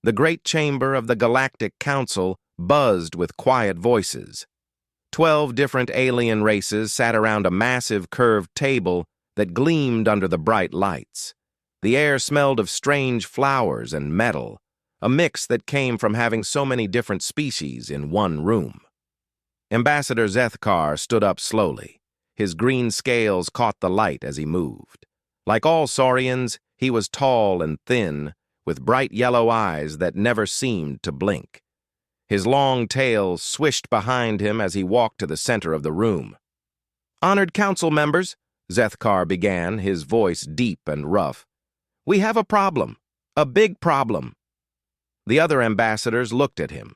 The great chamber of the Galactic Council buzzed with quiet voices. 12 different alien races sat around a massive curved table that gleamed under the bright lights. The air smelled of strange flowers and metal, a mix that came from having so many different species in one room. Ambassador Zethkar stood up slowly. His green scales caught the light as he moved. Like all Saurians, he was tall and thin, with bright yellow eyes that never seemed to blink. His long tail swished behind him as he walked to the center of the room. "Honored council members," Zethkar began, his voice deep and rough, "we have a problem, a big problem." The other ambassadors looked at him.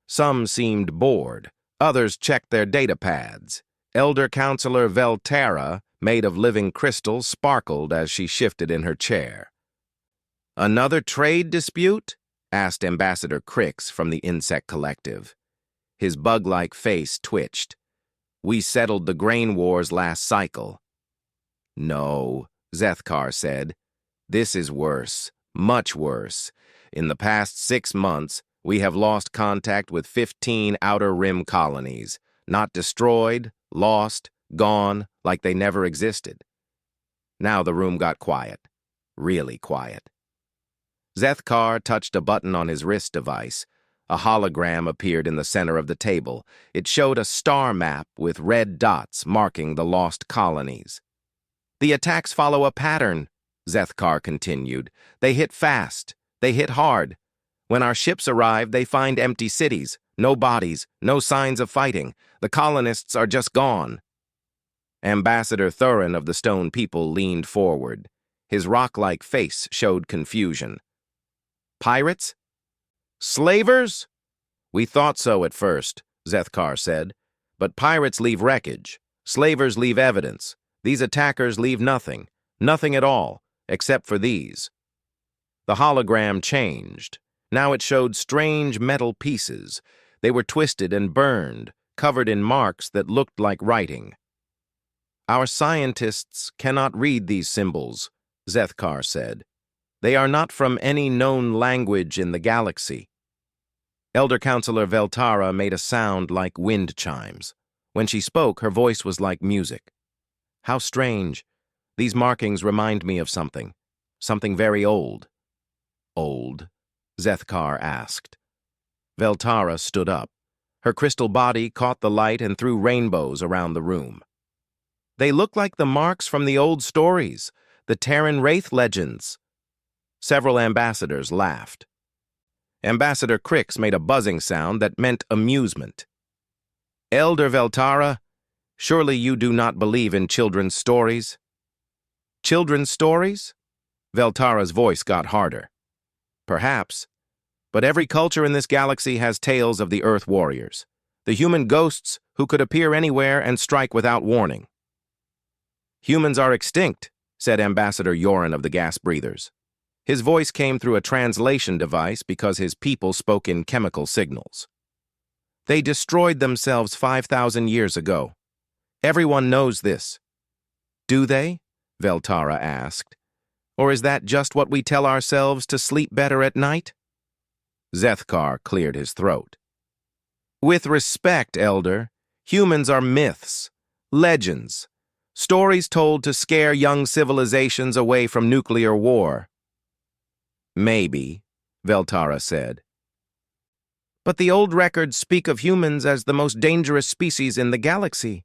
Some seemed bored, others checked their data pads. Elder Counselor Veltara, made of living crystal, sparkled as she shifted in her chair. "Another trade dispute?" asked Ambassador Crix from the Insect Collective. His bug-like face twitched. "We settled the grain wars last cycle." "No," Zethkar said. "This is worse, much worse. In the past 6 months, we have lost contact with 15 Outer Rim colonies, not destroyed, lost, gone, like they never existed." Now the room got quiet, really quiet. Zethkar touched a button on his wrist device. A hologram appeared in the center of the table. It showed a star map with red dots marking the lost colonies. "The attacks follow a pattern," Zethkar continued. "They hit fast. They hit hard. When our ships arrive, they find empty cities, no bodies, no signs of fighting. The colonists are just gone." Ambassador Thurin of the Stone People leaned forward. His rock-like face showed confusion. "Pirates? Slavers?" "We thought so at first," Zethkar said. "But pirates leave wreckage. Slavers leave evidence. These attackers leave nothing. Nothing at all, except for these." The hologram changed. Now it showed strange metal pieces. They were twisted and burned, covered in marks that looked like writing. "Our scientists cannot read these symbols," Zethkar said. "They are not from any known language in the galaxy." Elder Counselor Veltara made a sound like wind chimes. When she spoke, her voice was like music. "How strange. These markings remind me of something. Something very old." "Old?" Zethkar asked. Veltara stood up. Her crystal body caught the light and threw rainbows around the room. "They look like the marks from the old stories, the Terran Wraith legends." Several ambassadors laughed. Ambassador Crix made a buzzing sound that meant amusement. "Elder Veltara, surely you do not believe in children's stories?" "Children's stories?" Veltara's voice got harder. "Perhaps. But every culture in this galaxy has tales of the Earth warriors, the human ghosts who could appear anywhere and strike without warning." "Humans are extinct," said Ambassador Yorin of the Gas Breathers. His voice came through a translation device because his people spoke in chemical signals. "They destroyed themselves 5,000 years ago. Everyone knows this." "Do they?" Veltara asked. "Or is that just what we tell ourselves to sleep better at night?" Zethkar cleared his throat. "With respect, Elder, humans are myths, legends, stories told to scare young civilizations away from nuclear war." "Maybe," Veltara said. "But the old records speak of humans as the most dangerous species in the galaxy.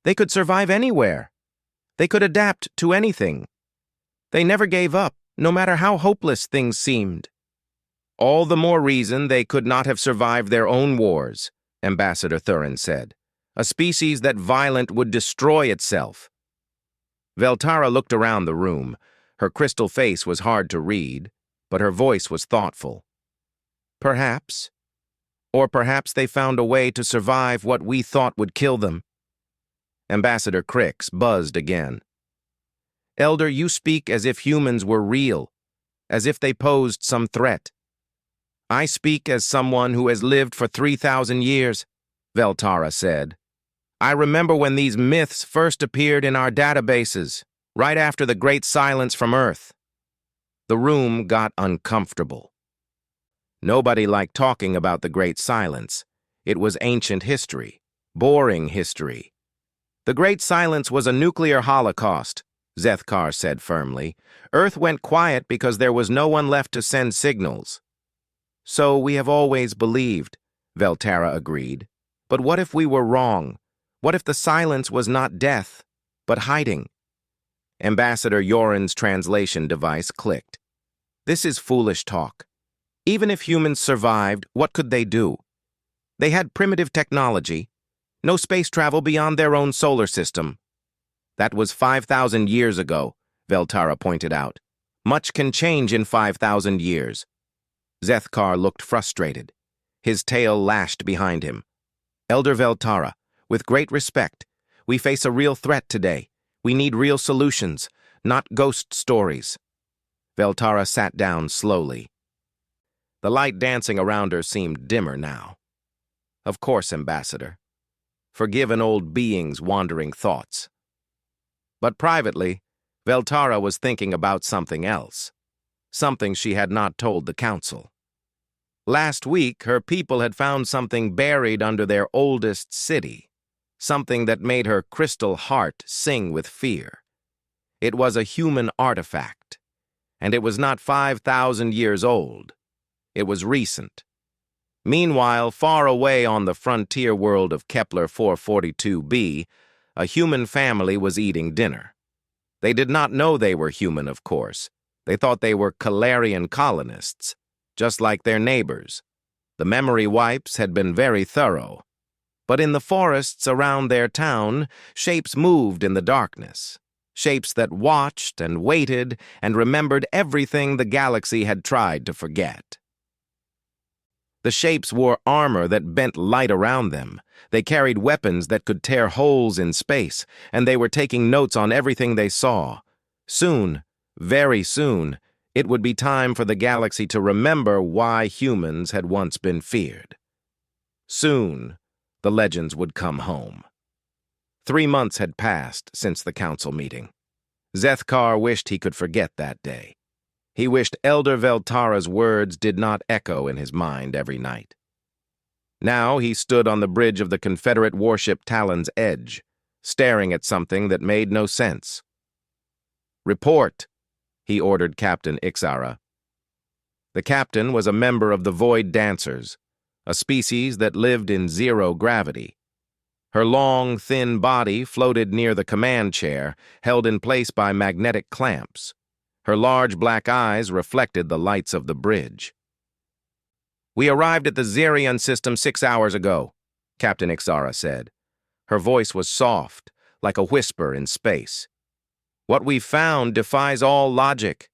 They could survive anywhere. They could adapt to anything. They never gave up, no matter how hopeless things seemed." "All the more reason they could not have survived their own wars," Ambassador Thurin said. "A species that violent would destroy itself." Veltara looked around the room. Her crystal face was hard to read, but her voice was thoughtful. "Perhaps. Or perhaps they found a way to survive what we thought would kill them." Ambassador Crix buzzed again. "Elder, you speak as if humans were real, as if they posed some threat." "I speak as someone who has lived for 3,000 years, Veltara said. "I remember when these myths first appeared in our databases, right after the Great Silence from Earth." The room got uncomfortable. Nobody liked talking about the Great Silence. It was ancient history, boring history. The Great Silence was a nuclear holocaust, Zethkar said firmly. Earth went quiet because there was no one left to send signals. So we have always believed, Veltara agreed. But what if we were wrong? What if the silence was not death, but hiding? Ambassador Yoren's translation device clicked. This is foolish talk. Even if humans survived, what could they do? They had primitive technology, no space travel beyond their own solar system. That was 5,000 years ago, Veltara pointed out. Much can change in 5,000 years. Zethkar looked frustrated. His tail lashed behind him. Elder Veltara, with great respect, we face a real threat today. We need real solutions, not ghost stories. Veltara sat down slowly. The light dancing around her seemed dimmer now. Of course, Ambassador. Forgive an old being's wandering thoughts. But privately, Veltara was thinking about something else. Something she had not told the council. Last week, her people had found something buried under their oldest city. Something that made her crystal heart sing with fear. It was a human artifact. And it was not 5,000 years old. It was recent. Meanwhile, far away on the frontier world of Kepler 442b, a human family was eating dinner. They did not know they were human, of course. They thought they were Calarian colonists, just like their neighbors. The memory wipes had been very thorough. But in the forests around their town, shapes moved in the darkness. Shapes that watched and waited and remembered everything the galaxy had tried to forget. The shapes wore armor that bent light around them. They carried weapons that could tear holes in space, and they were taking notes on everything they saw. Soon, very soon, it would be time for the galaxy to remember why humans had once been feared. Soon, the legends would come home. 3 months had passed since the council meeting. Zethkar wished he could forget that day. He wished Elder Veltara's words did not echo in his mind every night. Now he stood on the bridge of the Confederate warship Talon's Edge, staring at something that made no sense. "Report," he ordered Captain Ixara. The captain was a member of the Void Dancers, a species that lived in zero gravity. Her long, thin body floated near the command chair, held in place by magnetic clamps. Her large black eyes reflected the lights of the bridge. "We arrived at the Zerion system 6 hours ago," Captain Ixara said. Her voice was soft, like a whisper in space. "What we found defies all logic."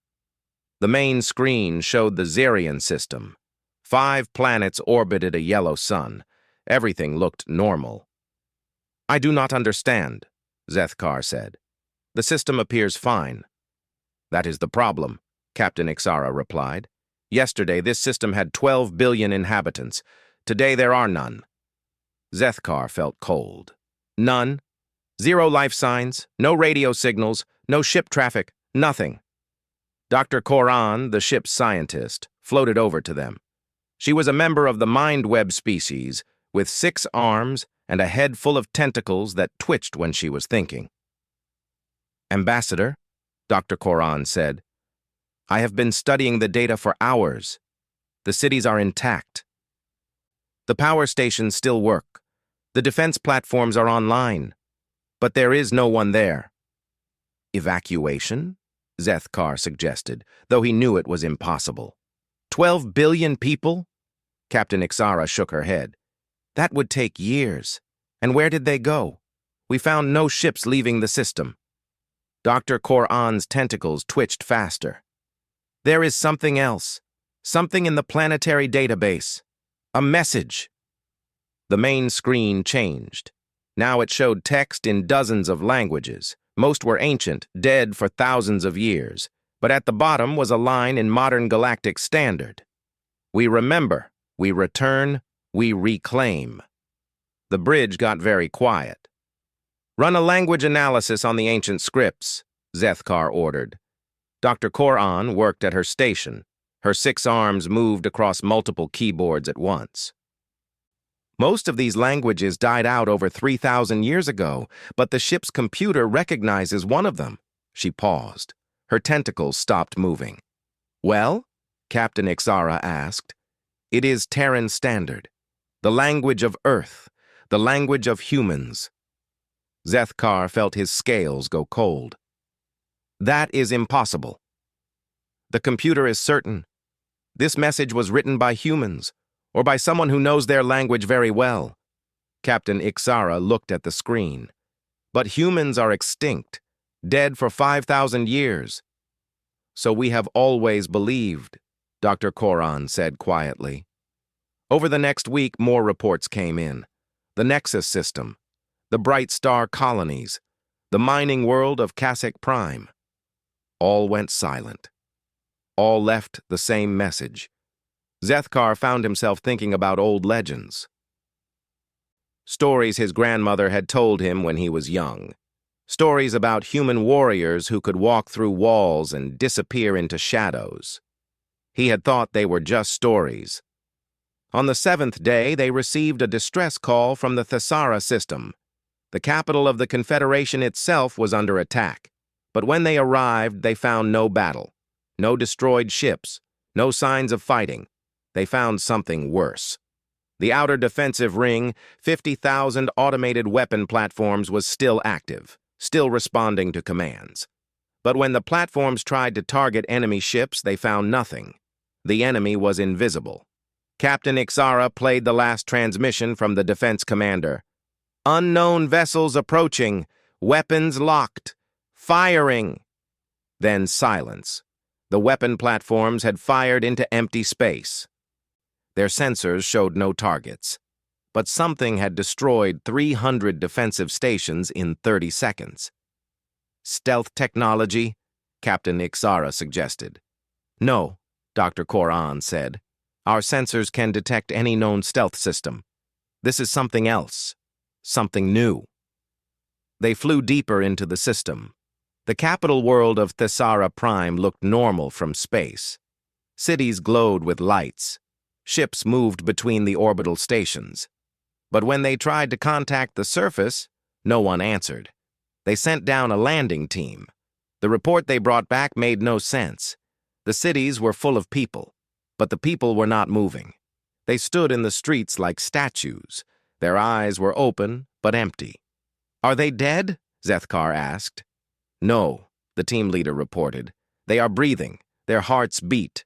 The main screen showed the Zerion system. 5 planets orbited a yellow sun. Everything looked normal. "I do not understand," Zethkar said. "The system appears fine." "That is the problem," Captain Ixara replied. "Yesterday, this system had 12 billion inhabitants. Today, there are none." Zethkar felt cold. None? 0 life signs, no radio signals, no ship traffic, nothing. Dr. Koran, the ship's scientist, floated over to them. She was a member of the Mindweb species, with 6 arms and a head full of tentacles that twitched when she was thinking. "Ambassador," Dr. Koran said, "I have been studying the data for hours. The cities are intact. The power stations still work. The defense platforms are online. But there is no one there." "Evacuation?" Zethkar suggested, though he knew it was impossible. 12 billion people? Captain Ixara shook her head. "That would take years. And where did they go? We found no ships leaving the system." Dr. Koran's tentacles twitched faster. "There is something else. Something in the planetary database. A message." The main screen changed. Now it showed text in dozens of languages. Most were ancient, dead for thousands of years. But at the bottom was a line in modern galactic standard. "We remember, we return, we reclaim." The bridge got very quiet. "Run a language analysis on the ancient scripts," Zethkar ordered. Dr. Koran worked at her station. Her 6 arms moved across multiple keyboards at once. Most of these languages died out over 3,000 years ago, but the ship's computer recognizes one of them. She paused. Her tentacles stopped moving. Well? Captain Ixara asked. It is Terran Standard. The language of Earth. The language of humans. Zethkar felt his scales go cold. That is impossible. The computer is certain. This message was written by humans, or by someone who knows their language very well. Captain Ixara looked at the screen. But humans are extinct, dead for 5,000 years. So we have always believed, Dr. Koran said quietly. Over the next week, more reports came in. The Nexus system, the Bright Star colonies, the mining world of Kashyyyk Prime. All went silent. All left the same message. Zethkar found himself thinking about old legends. Stories his grandmother had told him when he was young. Stories about human warriors who could walk through walls and disappear into shadows. He had thought they were just stories. On the 7th day, they received a distress call from the Thessara system. The capital of the Confederation itself was under attack, but when they arrived, they found no battle, no destroyed ships, no signs of fighting. They found something worse. The outer defensive ring, 50,000 automated weapon platforms, was still active, still responding to commands. But when the platforms tried to target enemy ships, they found nothing. The enemy was invisible. Captain Ixara played the last transmission from the defense commander. Unknown vessels approaching, weapons locked, firing. Then silence. The weapon platforms had fired into empty space. Their sensors showed no targets, but something had destroyed 300 defensive stations in 30 seconds. Stealth technology, Captain Ixara suggested. No, Dr. Koran said. Our sensors can detect any known stealth system. This is something else, something new. They flew deeper into the system. The capital world of Thessara Prime looked normal from space. Cities glowed with lights. Ships moved between the orbital stations. But when they tried to contact the surface, no one answered. They sent down a landing team. The report they brought back made no sense. The cities were full of people, but the people were not moving. They stood in the streets like statues. Their eyes were open, but empty. Are they dead? Zethkar asked. No, the team leader reported. They are breathing. Their hearts beat.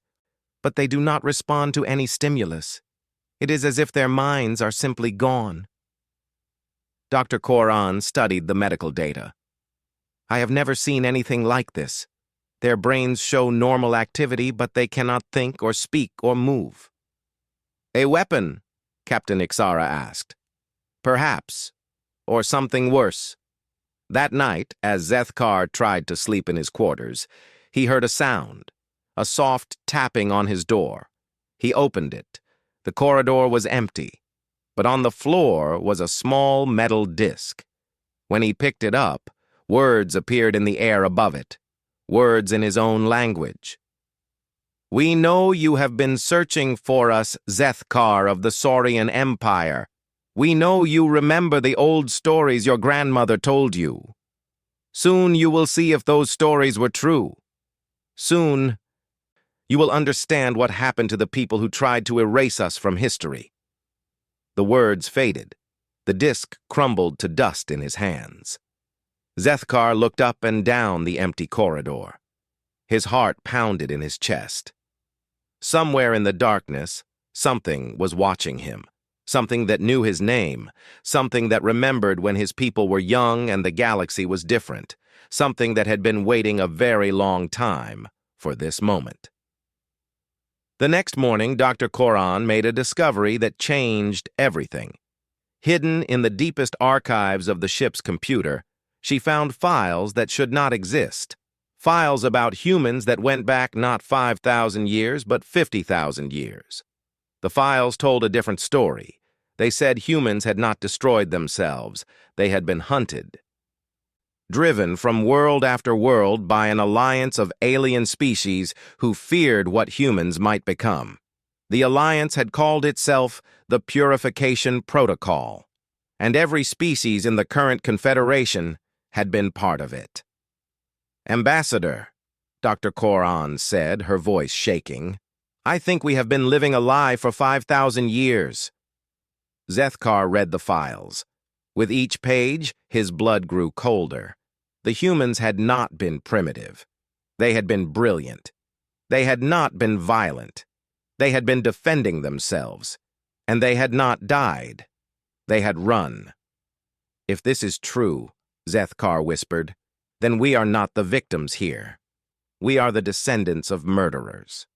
But they do not respond to any stimulus. It is as if their minds are simply gone. Dr. Koran studied the medical data. I have never seen anything like this. Their brains show normal activity, but they cannot think or speak or move. A weapon? Captain Ixara asked. Perhaps. Or something worse. That night, as Zethkar tried to sleep in his quarters, he heard a sound, a soft tapping on his door. He opened it. The corridor was empty, but on the floor was a small metal disc. When he picked it up, words appeared in the air above it. Words in his own language. We know you have been searching for us, Zethkar of the Saurian Empire. We know you remember the old stories your grandmother told you. Soon you will see if those stories were true. Soon you will understand what happened to the people who tried to erase us from history. The words faded. The disc crumbled to dust in his hands. Zethkar looked up and down the empty corridor. His heart pounded in his chest. Somewhere in the darkness, something was watching him. Something that knew his name. Something that remembered when his people were young and the galaxy was different. Something that had been waiting a very long time for this moment. The next morning, Dr. Koran made a discovery that changed everything. Hidden in the deepest archives of the ship's computer, she found files that should not exist. Files about humans that went back not 5,000 years, but 50,000 years. The files told a different story. They said humans had not destroyed themselves. They had been hunted. driven from world after world by an alliance of alien species who feared what humans might become. The alliance had called itself the Purification Protocol, and every species in the current Confederation had been part of it. "Ambassador," Dr. Koran said, her voice shaking, "I think we have been living a lie for 5,000 years." Zethkar read the files. With each page, his blood grew colder. The humans had not been primitive. They had been brilliant. They had not been violent. They had been defending themselves. And they had not died. They had run. "If this is true," Zethkar whispered, "then we are not the victims here. We are the descendants of murderers."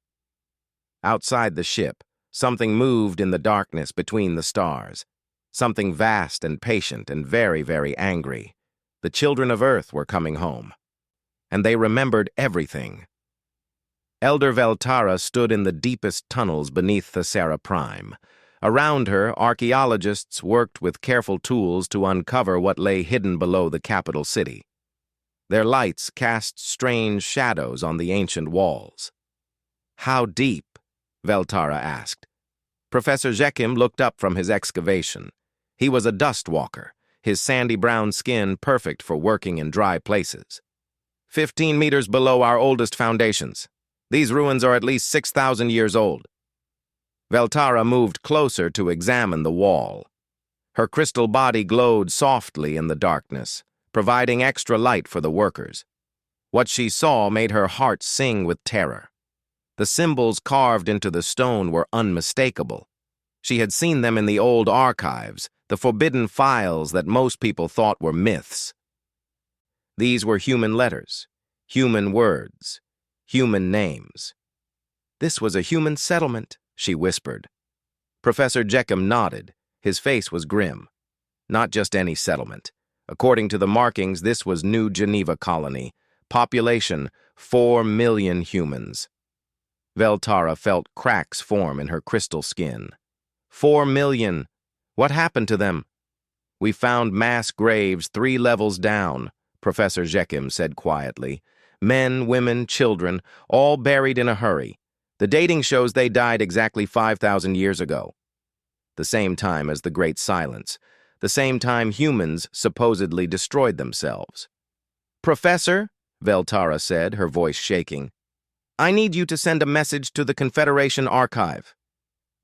Outside the ship, something moved in the darkness between the stars. Something vast and patient and very, very angry. The children of Earth were coming home. And they remembered everything. Elder Veltara stood in the deepest tunnels beneath Thessera Prime. Around her, archaeologists worked with careful tools to uncover what lay hidden below the capital city. Their lights cast strange shadows on the ancient walls. "How deep?" Veltara asked. Professor Zekim looked up from his excavation. He was a dust walker, his sandy brown skin perfect for working in dry places. 15 meters below our oldest foundations. These ruins are at least 6,000 years old." Veltara moved closer to examine the wall. Her crystal body glowed softly in the darkness, providing extra light for the workers. What she saw made her heart sing with terror. The symbols carved into the stone were unmistakable. She had seen them in the old archives, the forbidden files that most people thought were myths. These were human letters, human words, human names. "This was a human settlement," she whispered. Professor Zekim nodded. His face was grim. Not just any settlement. According to the markings, this was New Geneva Colony. Population, 4 million humans. Veltara felt cracks form in her crystal skin. 4 million. What happened to them? "We found mass graves 3 levels down," Professor Zekim said quietly. "Men, women, children, all buried in a hurry. The dating shows they died exactly 5,000 years ago. The same time as the Great Silence. The same time humans supposedly destroyed themselves." "Professor," Veltara said, her voice shaking, "I need you to send a message to the Confederation Archive.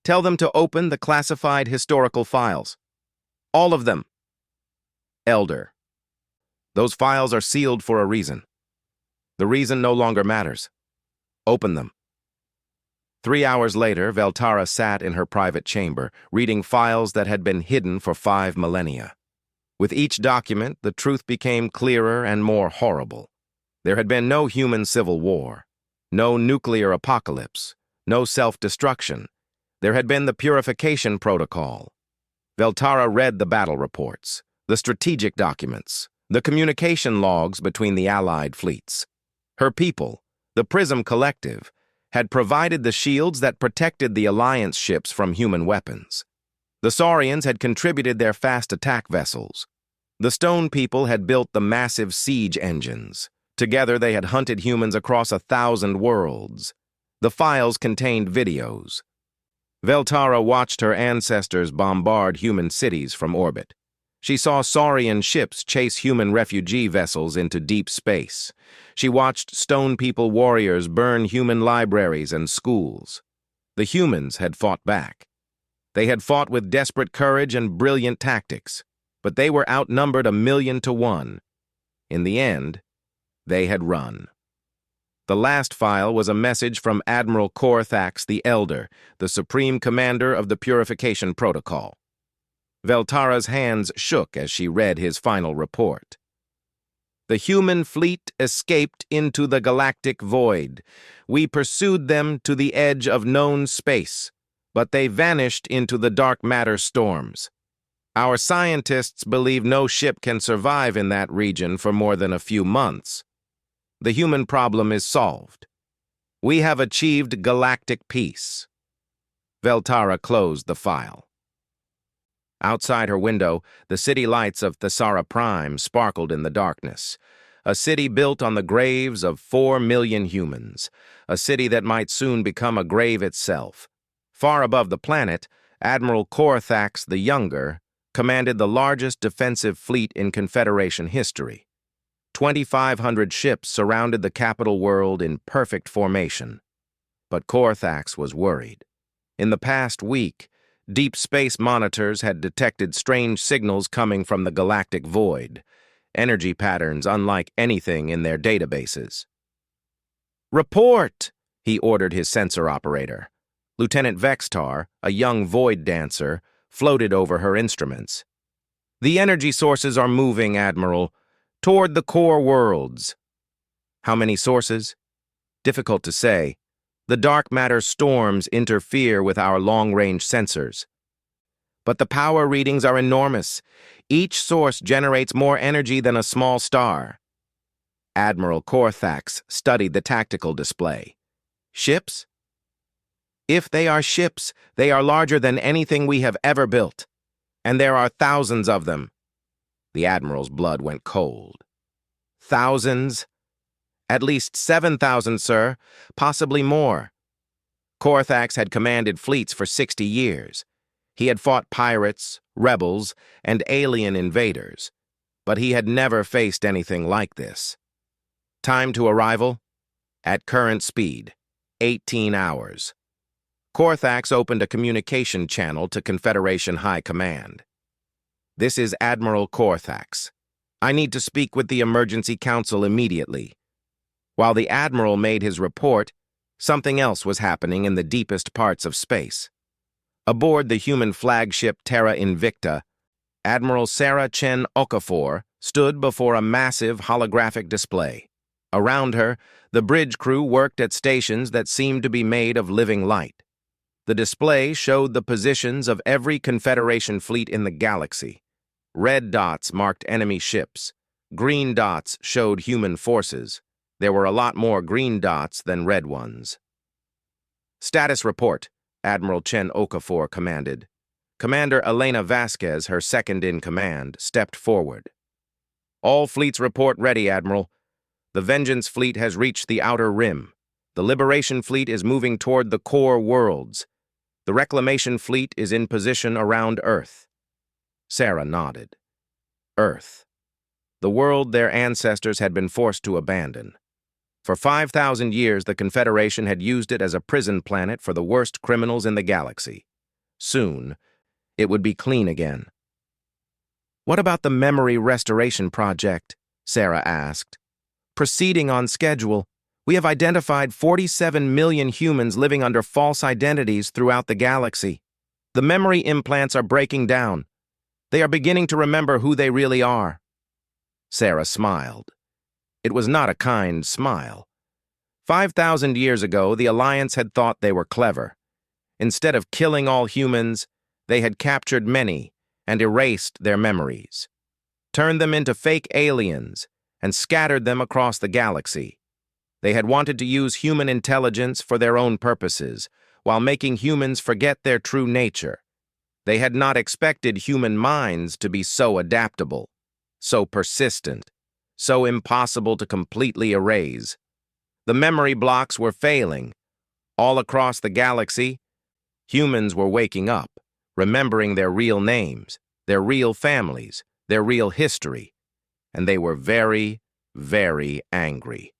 Tell them to open the classified historical files. All of them." "Elder, those files are sealed for a reason. The reason no longer matters. Open them." 3 hours later, Veltara sat in her private chamber, reading files that had been hidden for 5 millennia. With each document, the truth became clearer and more horrible. There had been no human civil war, no nuclear apocalypse, no self-destruction. There had been the Purification Protocol. Veltara read the battle reports, the strategic documents, the communication logs between the Allied fleets. Her people, the Prism Collective, had provided the shields that protected the Alliance ships from human weapons. The Saurians had contributed their fast attack vessels. The Stone People had built the massive siege engines. Together they had hunted humans across 1,000 worlds. The files contained videos. Veltara watched her ancestors bombard human cities from orbit. She saw Saurian ships chase human refugee vessels into deep space. She watched Stone People warriors burn human libraries and schools. The humans had fought back. They had fought with desperate courage and brilliant tactics, but they were outnumbered 1,000,000 to 1. In the end, they had run. The last file was a message from Admiral Korthax the Elder, the Supreme Commander of the Purification Protocol. Veltara's hands shook as she read his final report. "The human fleet escaped into the galactic void. We pursued them to the edge of known space, but they vanished into the dark matter storms. Our scientists believe no ship can survive in that region for more than a few months. The human problem is solved. We have achieved galactic peace." Veltara closed the file. Outside her window, the city lights of Thesara Prime sparkled in the darkness. A city built on the graves of 4 million humans. A city that might soon become a grave itself. Far above the planet, Admiral Korthax the Younger commanded the largest defensive fleet in Confederation history. 2,500 ships surrounded the capital world in perfect formation. But Korthax was worried. In the past week, deep space monitors had detected strange signals coming from the galactic void, energy patterns unlike anything in their databases. "Report!" he ordered his sensor operator. Lieutenant Vextar, a young void dancer, floated over her instruments. "The energy sources are moving, Admiral, toward the core worlds." How many sources? Difficult to say. The dark matter storms interfere with our long-range sensors. But the power readings are enormous. Each source generates more energy than a small star. Admiral Korthax studied the tactical display. Ships? If they are ships, they are larger than anything we have ever built. And there are thousands of them. The Admiral's blood went cold. Thousands? At least 7,000, sir, possibly more. Korthax had commanded fleets for 60 years. He had fought pirates, rebels, and alien invaders, but he had never faced anything like this. Time to arrival? At current speed, 18 hours. Korthax opened a communication channel to Confederation High Command. "This is Admiral Korthax. I need to speak with the Emergency Council immediately." While the Admiral made his report, something else was happening in the deepest parts of space. Aboard the human flagship Terra Invicta, Admiral Sarah Chen Okafor stood before a massive holographic display. Around her, the bridge crew worked at stations that seemed to be made of living light. The display showed the positions of every Confederation fleet in the galaxy. Red dots marked enemy ships. Green dots showed human forces. There were a lot more green dots than red ones. "Status report," Admiral Chen Okafor commanded. Commander Elena Vasquez, her second-in-command, stepped forward. "All fleets report ready, Admiral. The Vengeance Fleet has reached the Outer Rim. The Liberation Fleet is moving toward the core worlds. The Reclamation Fleet is in position around Earth." Sarah nodded. Earth. The world their ancestors had been forced to abandon. For 5,000 years, the Confederation had used it as a prison planet for the worst criminals in the galaxy. Soon, it would be clean again. "What about the Memory Restoration Project?" Sarah asked. "Proceeding on schedule. We have identified 47 million humans living under false identities throughout the galaxy. The memory implants are breaking down. They are beginning to remember who they really are." Sarah smiled. It was not a kind smile. 5,000 years ago, the Alliance had thought they were clever. Instead of killing all humans, they had captured many and erased their memories, turned them into fake aliens, and scattered them across the galaxy. They had wanted to use human intelligence for their own purposes, while making humans forget their true nature. They had not expected human minds to be so adaptable, so persistent, so impossible to completely erase. The memory blocks were failing. All across the galaxy, humans were waking up, remembering their real names, their real families, their real history, and they were very, very angry.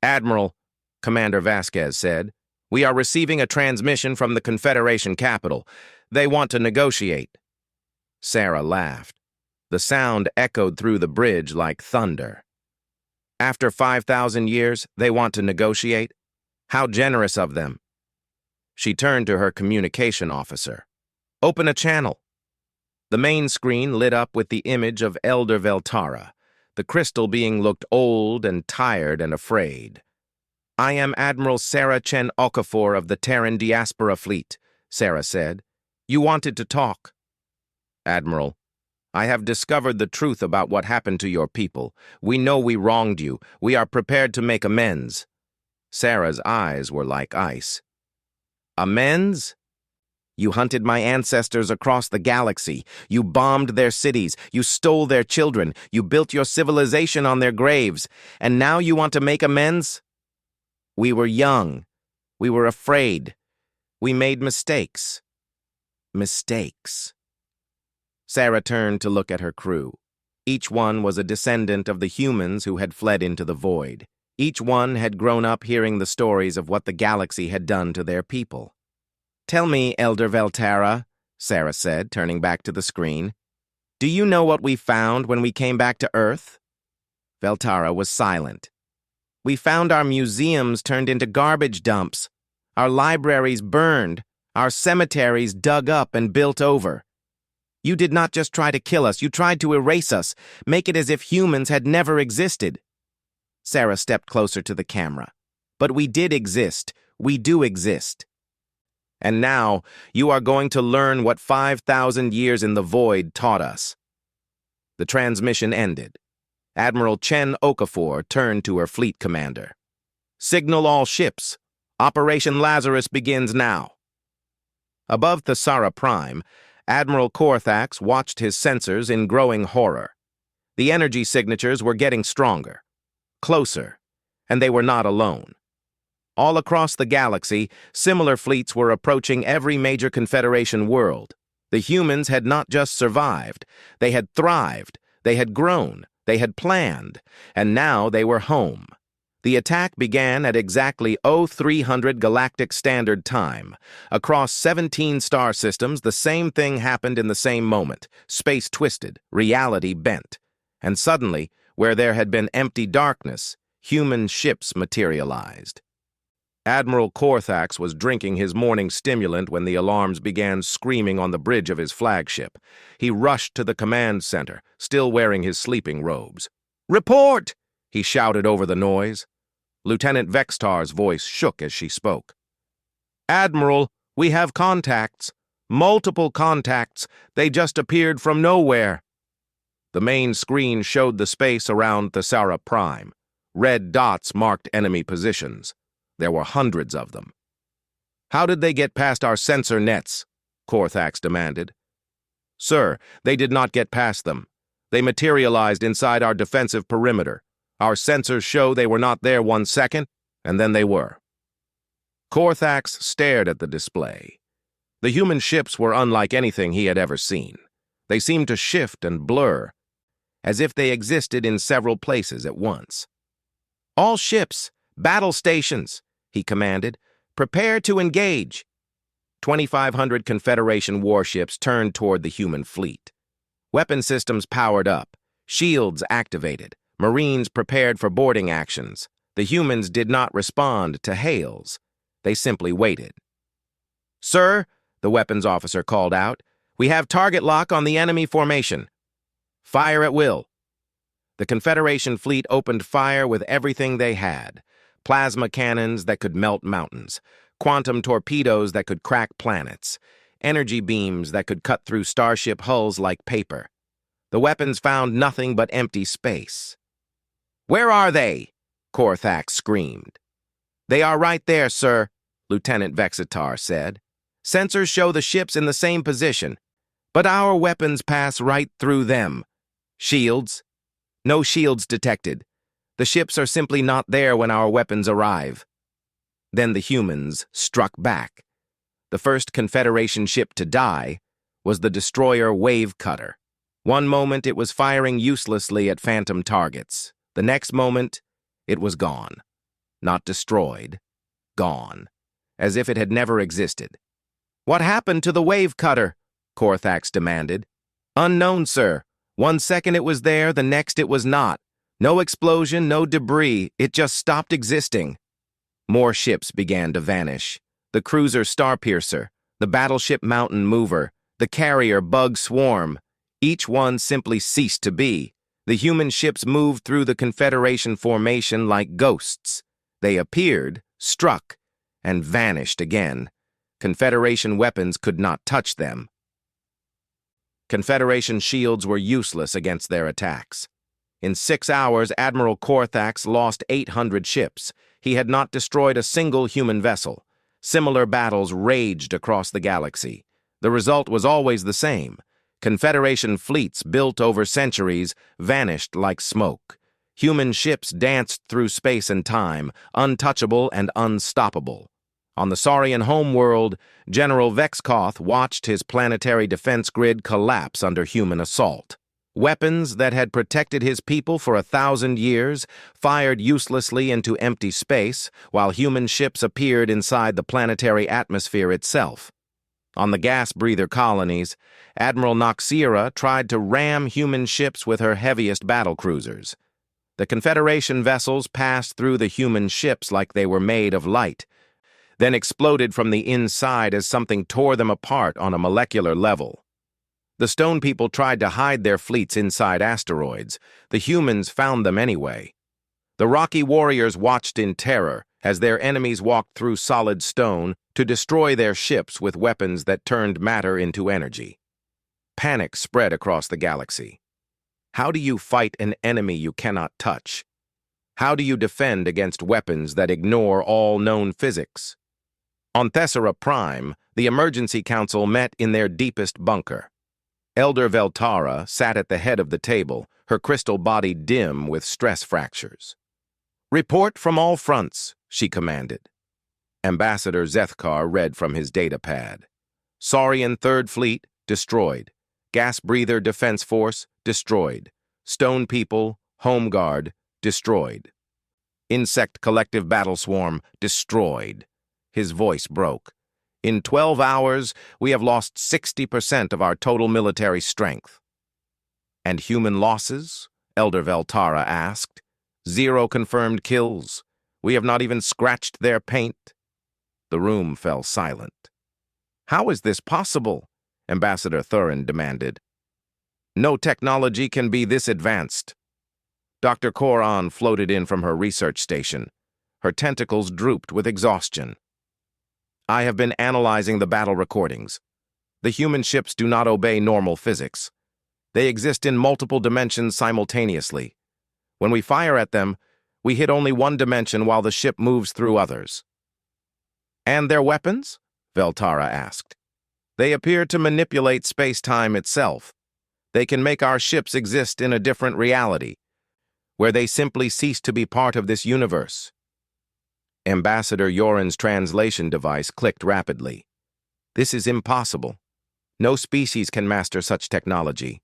"Admiral," Commander Vasquez said, "we are receiving a transmission from the Confederation capital. They want to negotiate." Sarah laughed. The sound echoed through the bridge like thunder. "After 5,000 years, they want to negotiate? How generous of them." She turned to her communication officer. "Open a channel." The main screen lit up with the image of Elder Veltara, the crystal being looked old and tired and afraid. "I am Admiral Sarah Chen Okafor of the Terran Diaspora Fleet," Sarah said. "You wanted to talk." "Admiral, I have discovered the truth about what happened to your people. We know we wronged you. We are prepared to make amends." Sarah's eyes were like ice. "Amends?" You hunted my ancestors across the galaxy. You bombed their cities. You stole their children. You built your civilization on their graves. And now you want to make amends? We were young. We were afraid. We made mistakes. Mistakes. Sarah turned to look at her crew. Each one was a descendant of the humans who had fled into the void. Each one had grown up hearing the stories of what the galaxy had done to their people. "Tell me, Elder Veltara," Sarah said, turning back to the screen. "Do you know what we found when we came back to Earth?" Veltara was silent. "We found our museums turned into garbage dumps, our libraries burned, our cemeteries dug up and built over. You did not just try to kill us, you tried to erase us, make it as if humans had never existed." Sarah stepped closer to the camera. "But we did exist. We do exist. And now, you are going to learn what 5,000 years in the void taught us." The transmission ended. Admiral Chen Okafor turned to her fleet commander. "Signal all ships. Operation Lazarus begins now." Above Thesara Prime, Admiral Korthax watched his sensors in growing horror. The energy signatures were getting stronger, closer, and they were not alone. All across the galaxy, similar fleets were approaching every major Confederation world. The humans had not just survived, they had thrived, they had grown, they had planned, and now they were home. The attack began at exactly 0300 Galactic Standard Time. Across 17 star systems, the same thing happened in the same moment. Space twisted, reality bent. And suddenly, where there had been empty darkness, human ships materialized. Admiral Korthax was drinking his morning stimulant when the alarms began screaming on the bridge of his flagship. He rushed to the command center, still wearing his sleeping robes. "Report!" he shouted over the noise. Lieutenant Vextar's voice shook as she spoke. "Admiral, we have contacts. Multiple contacts. They just appeared from nowhere." The main screen showed the space around Thesara Prime. Red dots marked enemy positions. There were hundreds of them. "How did they get past our sensor nets?" Korthax demanded. "Sir, they did not get past them. They materialized inside our defensive perimeter. Our sensors show they were not there 1 second, and then they were." Korthax stared at the display. The human ships were unlike anything he had ever seen. They seemed to shift and blur, as if they existed in several places at once. "All ships, battle stations," he commanded. "Prepare to engage." 2,500 Confederation warships turned toward the human fleet. Weapon systems powered up, shields activated, Marines prepared for boarding actions. The humans did not respond to hails. They simply waited. "Sir," the weapons officer called out, "we have target lock on the enemy formation. Fire at will." The Confederation fleet opened fire with everything they had. Plasma cannons that could melt mountains, quantum torpedoes that could crack planets, energy beams that could cut through starship hulls like paper. The weapons found nothing but empty space. "Where are they?" Korthax screamed. "They are right there, sir," Lieutenant Vexitar said. "Sensors show the ships in the same position, but our weapons pass right through them. Shields? No shields detected. The ships are simply not there when our weapons arrive." Then the humans struck back. The first Confederation ship to die was the destroyer Wave Cutter. One moment it was firing uselessly at phantom targets. The next moment, it was gone. Not destroyed. Gone. As if it had never existed. "What happened to the Wave Cutter?" Korthax demanded. "Unknown, sir. 1 second it was there, the next it was not. No explosion, no debris, it just stopped existing." More ships began to vanish. The cruiser Starpiercer, the battleship Mountain Mover, the carrier Bug Swarm. Each one simply ceased to be. The human ships moved through the Confederation formation like ghosts. They appeared, struck, and vanished again. Confederation weapons could not touch them. Confederation shields were useless against their attacks. In 6 hours, Admiral Korthax lost 800 ships. He had not destroyed a single human vessel. Similar battles raged across the galaxy. The result was always the same. Confederation fleets built over centuries vanished like smoke. Human ships danced through space and time, untouchable and unstoppable. On the Saurian homeworld, General Vexkoth watched his planetary defense grid collapse under human assault. Weapons that had protected his people for 1,000 years fired uselessly into empty space, while human ships appeared inside the planetary atmosphere itself. On the gas-breather colonies, Admiral Noxira tried to ram human ships with her heaviest battlecruisers. The Confederation vessels passed through the human ships like they were made of light, then exploded from the inside as something tore them apart on a molecular level. The Stone People tried to hide their fleets inside asteroids. The humans found them anyway. The Rocky warriors watched in terror as their enemies walked through solid stone to destroy their ships with weapons that turned matter into energy. Panic spread across the galaxy. How do you fight an enemy you cannot touch? How do you defend against weapons that ignore all known physics? On Thessera Prime, the Emergency Council met in their deepest bunker. Elder Veltara sat at the head of the table, her crystal body dim with stress fractures. "Report from all fronts," she commanded. Ambassador Zethkar read from his data pad. Saurian Third Fleet, destroyed. Gas Breather Defense Force, destroyed. Stone People, Home Guard, destroyed. Insect Collective Battle Swarm, destroyed. His voice broke. In 12 hours, we have lost 60% of our total military strength. And human losses? Elder Veltara asked. 0 confirmed kills. We have not even scratched their paint. The room fell silent. How is this possible? Ambassador Thurin demanded. No technology can be this advanced. Dr. Koran floated in from her research station. Her tentacles drooped with exhaustion. I have been analyzing the battle recordings. The human ships do not obey normal physics. They exist in multiple dimensions simultaneously. When we fire at them, we hit only one dimension while the ship moves through others. And their weapons? Veltara asked. They appear to manipulate space-time itself. They can make our ships exist in a different reality, where they simply cease to be part of this universe. Ambassador Yoren's translation device clicked rapidly. This is impossible. No species can master such technology.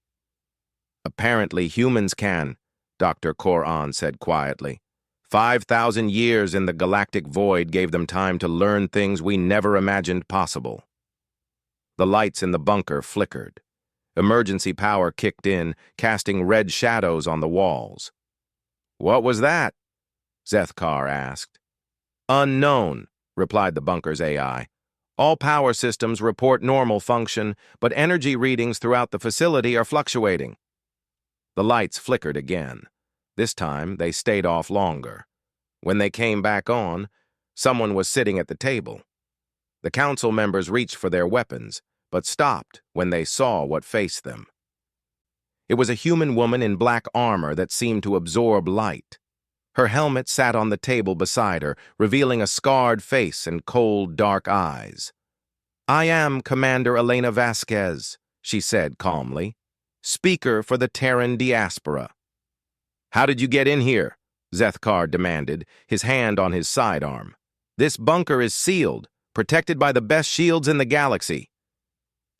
Apparently humans can, Dr. Koran said quietly. 5,000 years in the galactic void gave them time to learn things we never imagined possible. The lights in the bunker flickered. Emergency power kicked in, casting red shadows on the walls. What was that? Zethkar asked. Unknown, replied the bunker's AI. All power systems report normal function, but energy readings throughout the facility are fluctuating. The lights flickered again. This time, they stayed off longer. When they came back on, someone was sitting at the table. The council members reached for their weapons, but stopped when they saw what faced them. It was a human woman in black armor that seemed to absorb light. Her helmet sat on the table beside her, revealing a scarred face and cold, dark eyes. I am Commander Elena Vasquez, she said calmly, speaker for the Terran diaspora. How did you get in here? Zethkar demanded, his hand on his sidearm. This bunker is sealed, protected by the best shields in the galaxy.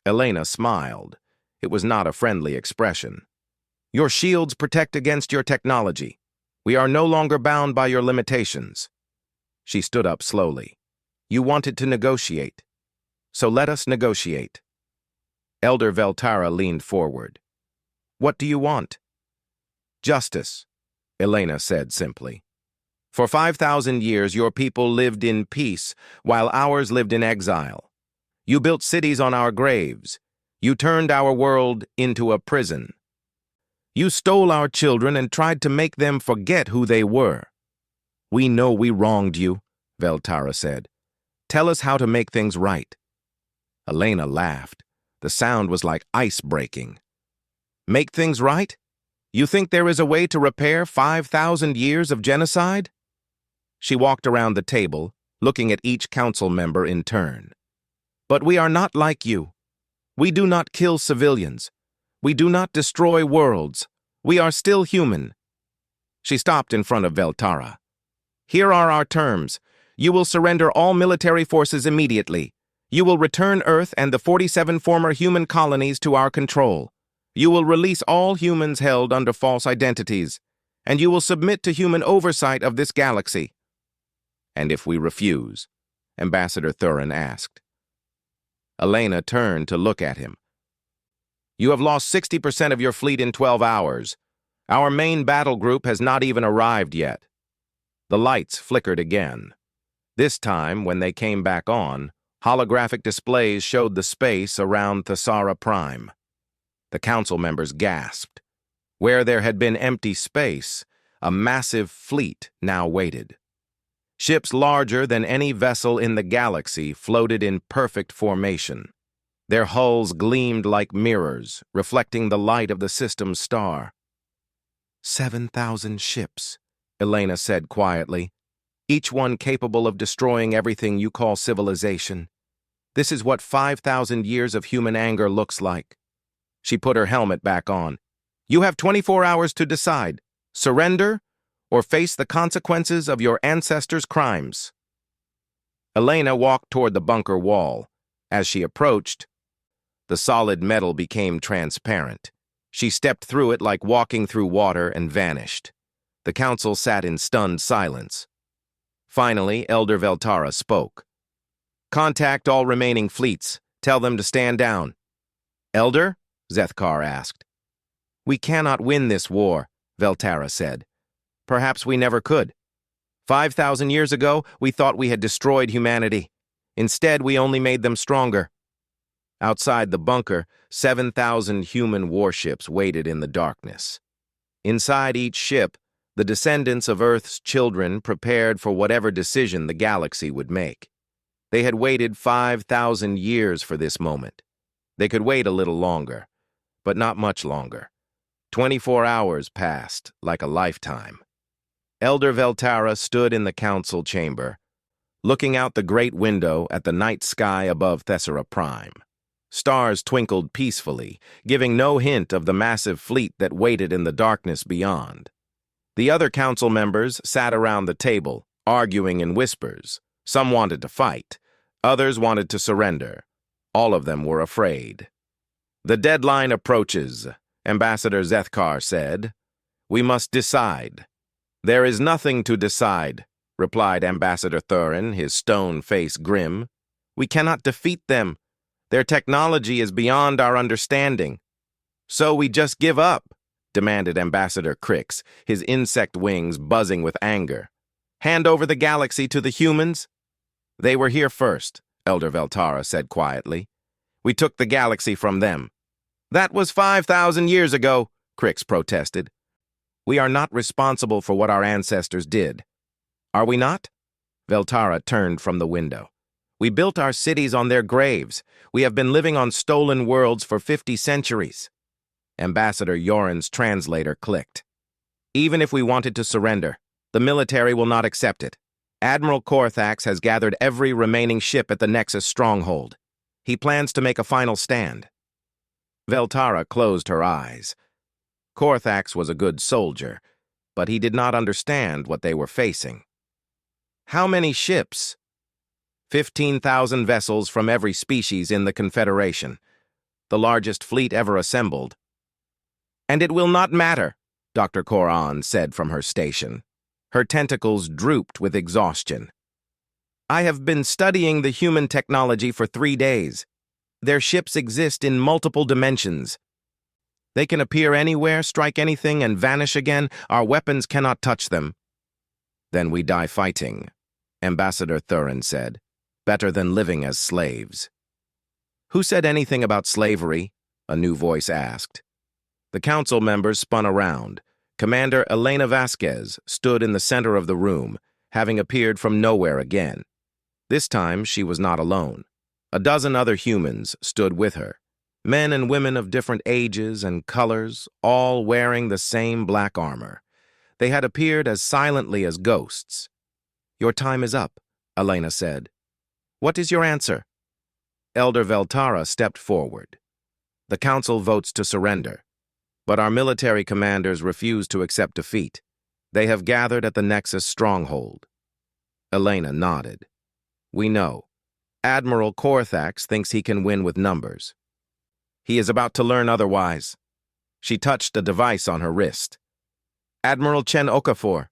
Elena smiled. It was not a friendly expression. Your shields protect against your technology. We are no longer bound by your limitations. She stood up slowly. You wanted to negotiate. So let us negotiate. Elder Veltara leaned forward. What do you want? Justice, Elena said simply. For 5,000 years, your people lived in peace, while ours lived in exile. You built cities on our graves. You turned our world into a prison. You stole our children and tried to make them forget who they were. We know we wronged you, Veltara said. Tell us how to make things right. Elena laughed. The sound was like ice breaking. Make things right? You think there is a way to repair 5,000 years of genocide? She walked around the table, looking at each council member in turn. "But we are not like you. We do not kill civilians. We do not destroy worlds. We are still human." She stopped in front of Veltara. "Here are our terms. You will surrender all military forces immediately. You will return Earth and the 47 former human colonies to our control. You will release all humans held under false identities, and you will submit to human oversight of this galaxy." "And if we refuse?" Ambassador Thurin asked. Elena turned to look at him. "You have lost 60% of your fleet in 12 hours. Our main battle group has not even arrived yet." The lights flickered again. This time, when they came back on, holographic displays showed the space around Thesara Prime. The council members gasped. Where there had been empty space, a massive fleet now waited. Ships larger than any vessel in the galaxy floated in perfect formation. Their hulls gleamed like mirrors, reflecting the light of the system's star. 7,000 ships, Elena said quietly, each one capable of destroying everything you call civilization. This is what 5,000 years of human anger looks like. She put her helmet back on. "You have 24 hours to decide. Surrender or face the consequences of your ancestors' crimes." Elena walked toward the bunker wall. As she approached, the solid metal became transparent. She stepped through it like walking through water and vanished. The council sat in stunned silence. Finally, Elder Veltara spoke. "Contact all remaining fleets. Tell them to stand down." "Elder?" Zethkar asked. "We cannot win this war," Veltara said. "Perhaps we never could. 5,000 years ago, we thought we had destroyed humanity. Instead, we only made them stronger." Outside the bunker, 7,000 human warships waited in the darkness. Inside each ship, the descendants of Earth's children prepared for whatever decision the galaxy would make. They had waited 5,000 years for this moment. They could wait a little longer, but not much longer. 24 hours passed like a lifetime. Elder Veltara stood in the council chamber, looking out the great window at the night sky above Thesara Prime. Stars twinkled peacefully, giving no hint of the massive fleet that waited in the darkness beyond. The other council members sat around the table, arguing in whispers. Some wanted to fight. Others wanted to surrender. All of them were afraid. "The deadline approaches," Ambassador Zethkar said. "We must decide." "There is nothing to decide," replied Ambassador Thurin, his stone face grim. "We cannot defeat them. Their technology is beyond our understanding." "So we just give up," demanded Ambassador Crix, his insect wings buzzing with anger. "Hand over the galaxy to the humans?" "They were here first," Elder Veltara said quietly. "We took the galaxy from them." "That was 5,000 years ago," Crix protested. "We are not responsible for what our ancestors did." "Are we not?" Veltara turned from the window. "We built our cities on their graves. We have been living on stolen worlds for 50 centuries. Ambassador Yoren's translator clicked. "Even if we wanted to surrender, the military will not accept it. Admiral Korthax has gathered every remaining ship at the Nexus stronghold. He plans to make a final stand." Veltara closed her eyes. Korthax was a good soldier, but he did not understand what they were facing. "How many ships?" 15,000 vessels from every species in the Confederation, the largest fleet ever assembled. "And it will not matter," Dr. Koran said from her station. Her tentacles drooped with exhaustion. "I have been studying the human technology for 3 days. Their ships exist in multiple dimensions. They can appear anywhere, strike anything, and vanish again. Our weapons cannot touch them." "Then we die fighting," Ambassador Thurin said. "Better than living as slaves." "Who said anything about slavery?" a new voice asked. The council members spun around. Commander Elena Vasquez stood in the center of the room, having appeared from nowhere again. This time, she was not alone. A dozen other humans stood with her, men and women of different ages and colors, all wearing the same black armor. They had appeared as silently as ghosts. "Your time is up," Elena said. "What is your answer?" Elder Veltara stepped forward. "The Council votes to surrender, but our military commanders refuse to accept defeat. They have gathered at the Nexus stronghold." Elena nodded. "We know. Admiral Korthax thinks he can win with numbers. He is about to learn otherwise." She touched a device on her wrist. "Admiral Chen Okafor,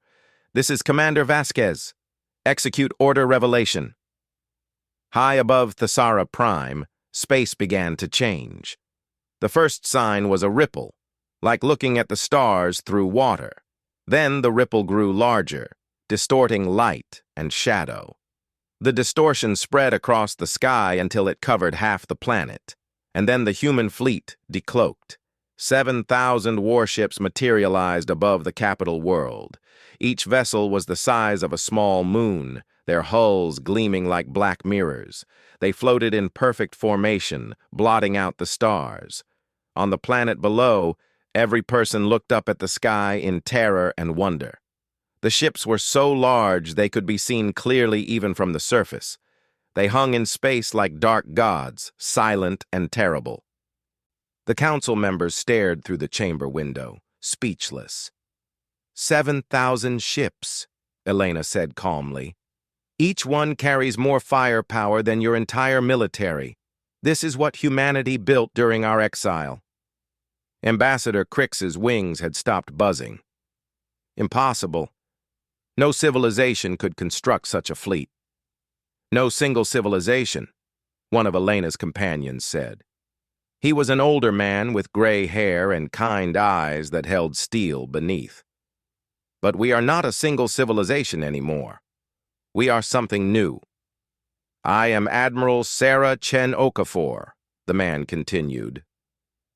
this is Commander Vasquez. Execute Order Revelation." High above Thesara Prime, space began to change. The first sign was a ripple, like looking at the stars through water. Then the ripple grew larger, distorting light and shadow. The distortion spread across the sky until it covered half the planet, and then the human fleet decloaked. 7,000 warships materialized above the capital world. Each vessel was the size of a small moon, their hulls gleaming like black mirrors. They floated in perfect formation, blotting out the stars. On the planet below, every person looked up at the sky in terror and wonder. The ships were so large they could be seen clearly even from the surface. They hung in space like dark gods, silent and terrible. The council members stared through the chamber window, speechless. 7,000 ships, Elena said calmly. Each one carries more firepower than your entire military. This is what humanity built during our exile. Ambassador Crix's wings had stopped buzzing. Impossible. No civilization could construct such a fleet. No single civilization, one of Elena's companions said. He was an older man with gray hair and kind eyes that held steel beneath. But we are not a single civilization anymore. We are something new. I am Admiral Sarah Chen Okafor, the man continued.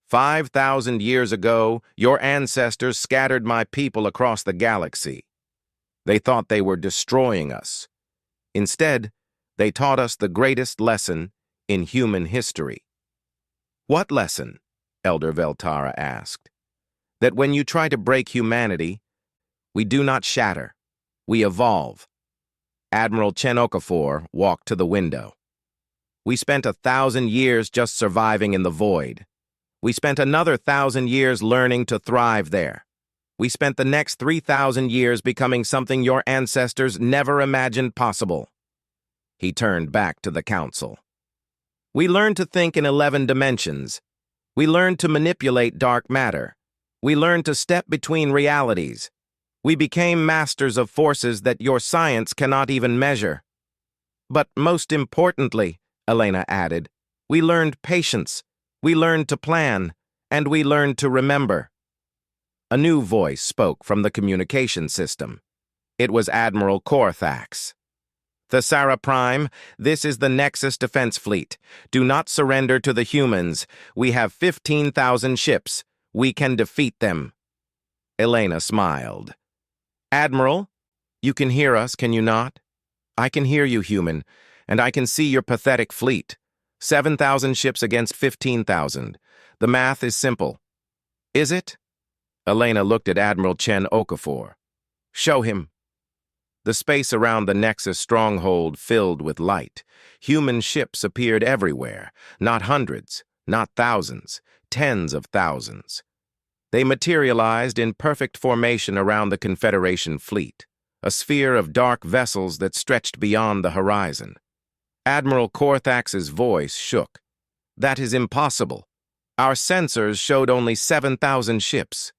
5,000 years ago, your ancestors scattered my people across the galaxy. They thought they were destroying us. Instead, they taught us the greatest lesson in human history. What lesson? Elder Veltara asked. That when you try to break humanity, we do not shatter, we evolve. Admiral Chen Okafor walked to the window. We spent 1,000 years just surviving in the void. We spent another 1,000 years learning to thrive there. We spent the next 3,000 years becoming something your ancestors never imagined possible. He turned back to the council. We learned to think in 11 dimensions. We learned to manipulate dark matter. We learned to step between realities. We became masters of forces that your science cannot even measure. But most importantly, Elena added, we learned patience, we learned to plan, and we learned to remember. A new voice spoke from the communication system. It was Admiral Korthax. Thesara Prime, this is the Nexus Defense Fleet. Do not surrender to the humans. We have 15,000 ships. We can defeat them. Elena smiled. Admiral, you can hear us, can you not? I can hear you, human, and I can see your pathetic fleet. 7,000 ships against 15,000. The math is simple. Is it? Elena looked at Admiral Chen Okafor. Show him. The space around the Nexus stronghold filled with light. Human ships appeared everywhere, not hundreds, not thousands, tens of thousands. They materialized in perfect formation around the Confederation fleet, a sphere of dark vessels that stretched beyond the horizon. Admiral Korthax's voice shook. That is impossible. Our sensors showed only 7,000 ships.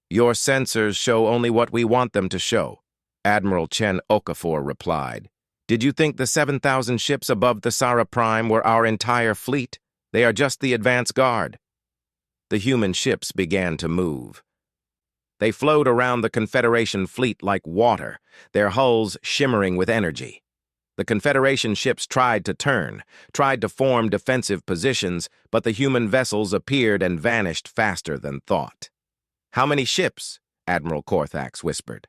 Your sensors show only what we want them to show, Admiral Chen Okafor replied. Did you think the 7,000 ships above Thesara Prime were our entire fleet? They are just the advance guard. The human ships began to move. They flowed around the Confederation fleet like water, their hulls shimmering with energy. The Confederation ships tried to turn, tried to form defensive positions, but the human vessels appeared and vanished faster than thought. How many ships? Admiral Korthax whispered.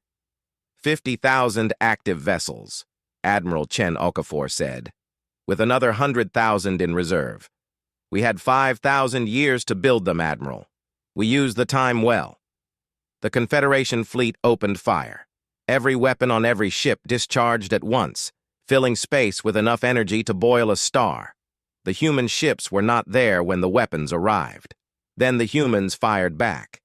50,000 active vessels, Admiral Chen Okafor said, with another 100,000 in reserve. We had 5,000 years to build them, Admiral. We used the time well. The Confederation fleet opened fire. Every weapon on every ship discharged at once. filling space with enough energy to boil a star. The human ships were not there when the weapons arrived. Then the humans fired back.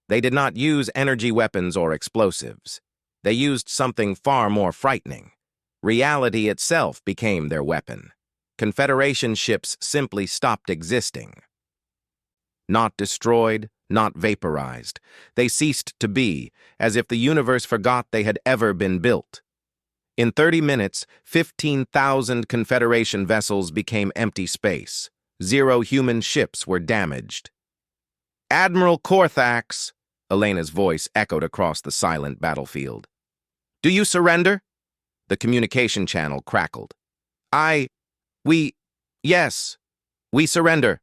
They did not use energy weapons or explosives. They used something far more frightening. Reality itself became their weapon. Confederation ships simply stopped existing. Not destroyed, not vaporized. They ceased to be, as if the universe forgot they had ever been built. In 30 minutes, 15,000 Confederation vessels became empty space. 0 human ships were damaged. "Admiral Korthax," Elena's voice echoed across the silent battlefield. "Do you surrender?" The communication channel crackled. Yes, we surrender.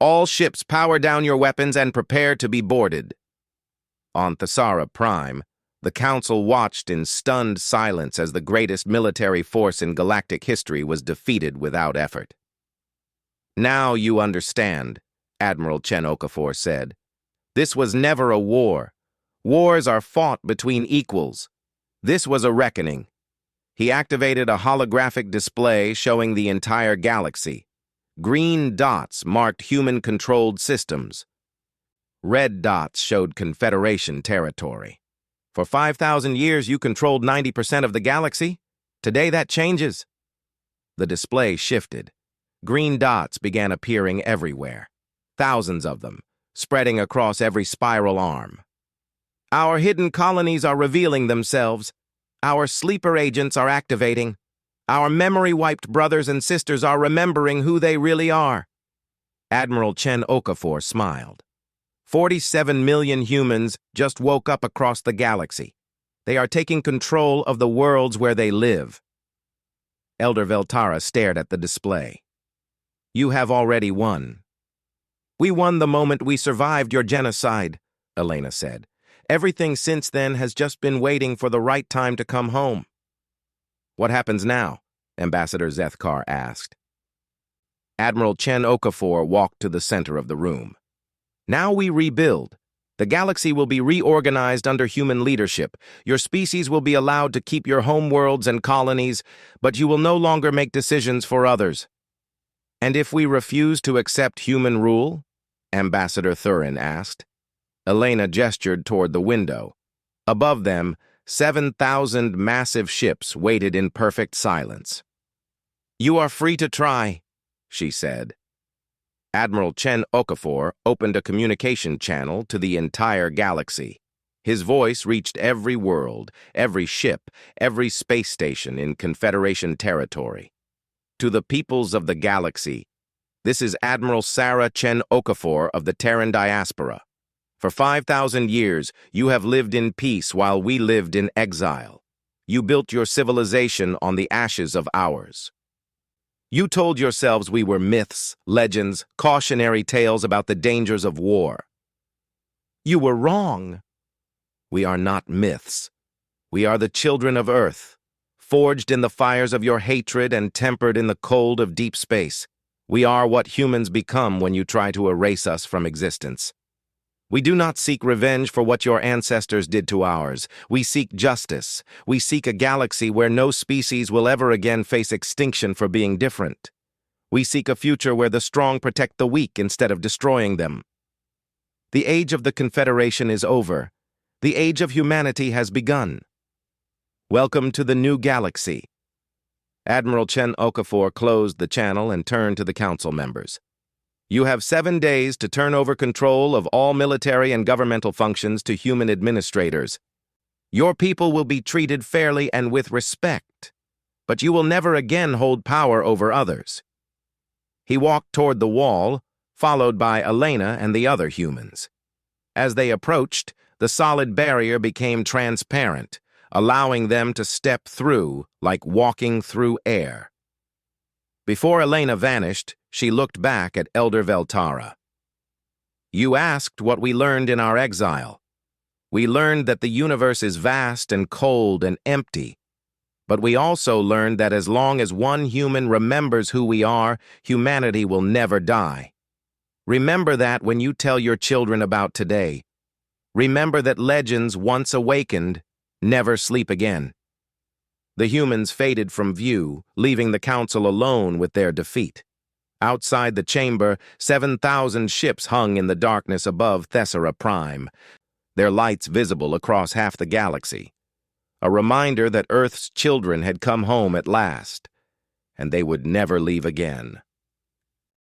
All ships power down your weapons and prepare to be boarded." On Thesara Prime, the Council watched in stunned silence as the greatest military force in galactic history was defeated without effort. "Now you understand," Admiral Chen Okafor said. "This was never a war. Wars are fought between equals. This was a reckoning." He activated a holographic display showing the entire galaxy. Green dots marked human-controlled systems. Red dots showed Confederation territory. For 5,000 years, you controlled 90% of the galaxy. Today, that changes. The display shifted. Green dots began appearing everywhere. Thousands of them, spreading across every spiral arm. "Our hidden colonies are revealing themselves. Our sleeper agents are activating. Our memory-wiped brothers and sisters are remembering who they really are." Admiral Chen Okafor smiled. 47 million humans just woke up across the galaxy. They are taking control of the worlds where they live. Elder Veltara stared at the display. "You have already won." "We won the moment we survived your genocide," Elena said. "Everything since then has just been waiting for the right time to come home." "What happens now?" Ambassador Zethkar asked. Admiral Chen Okafor walked to the center of the room. "Now we rebuild. The galaxy will be reorganized under human leadership. Your species will be allowed to keep your homeworlds and colonies, but you will no longer make decisions for others." "And if we refuse to accept human rule?" Ambassador Thurin asked. Elena gestured toward the window. Above them, 7,000 massive ships waited in perfect silence. "You are free to try," she said. Admiral Chen Okafor opened a communication channel to the entire galaxy. His voice reached every world, every ship, every space station in Confederation territory. "To the peoples of the galaxy, this is Admiral Sarah Chen Okafor of the Terran diaspora. For 5,000 years, you have lived in peace while we lived in exile. You built your civilization on the ashes of ours. You told yourselves we were myths, legends, cautionary tales about the dangers of war. You were wrong. We are not myths. We are the children of Earth, forged in the fires of your hatred and tempered in the cold of deep space. We are what humans become when you try to erase us from existence. We do not seek revenge for what your ancestors did to ours. We seek justice. We seek a galaxy where no species will ever again face extinction for being different. We seek a future where the strong protect the weak instead of destroying them. The age of the Confederation is over. The age of humanity has begun. Welcome to the new galaxy." Admiral Chen Okafor closed the channel and turned to the council members. "You have 7 days to turn over control of all military and governmental functions to human administrators. Your people will be treated fairly and with respect, but you will never again hold power over others." He walked toward the wall, followed by Elena and the other humans. As they approached, the solid barrier became transparent, allowing them to step through like walking through air. Before Elena vanished, she looked back at Elder Veltara. "You asked what we learned in our exile. We learned that the universe is vast and cold and empty, but we also learned that as long as one human remembers who we are, humanity will never die. Remember that when you tell your children about today. Remember that legends once awakened never sleep again." The humans faded from view, leaving the council alone with their defeat. Outside the chamber, 7,000 ships hung in the darkness above Thessera Prime, their lights visible across half the galaxy. A reminder that Earth's children had come home at last, and they would never leave again.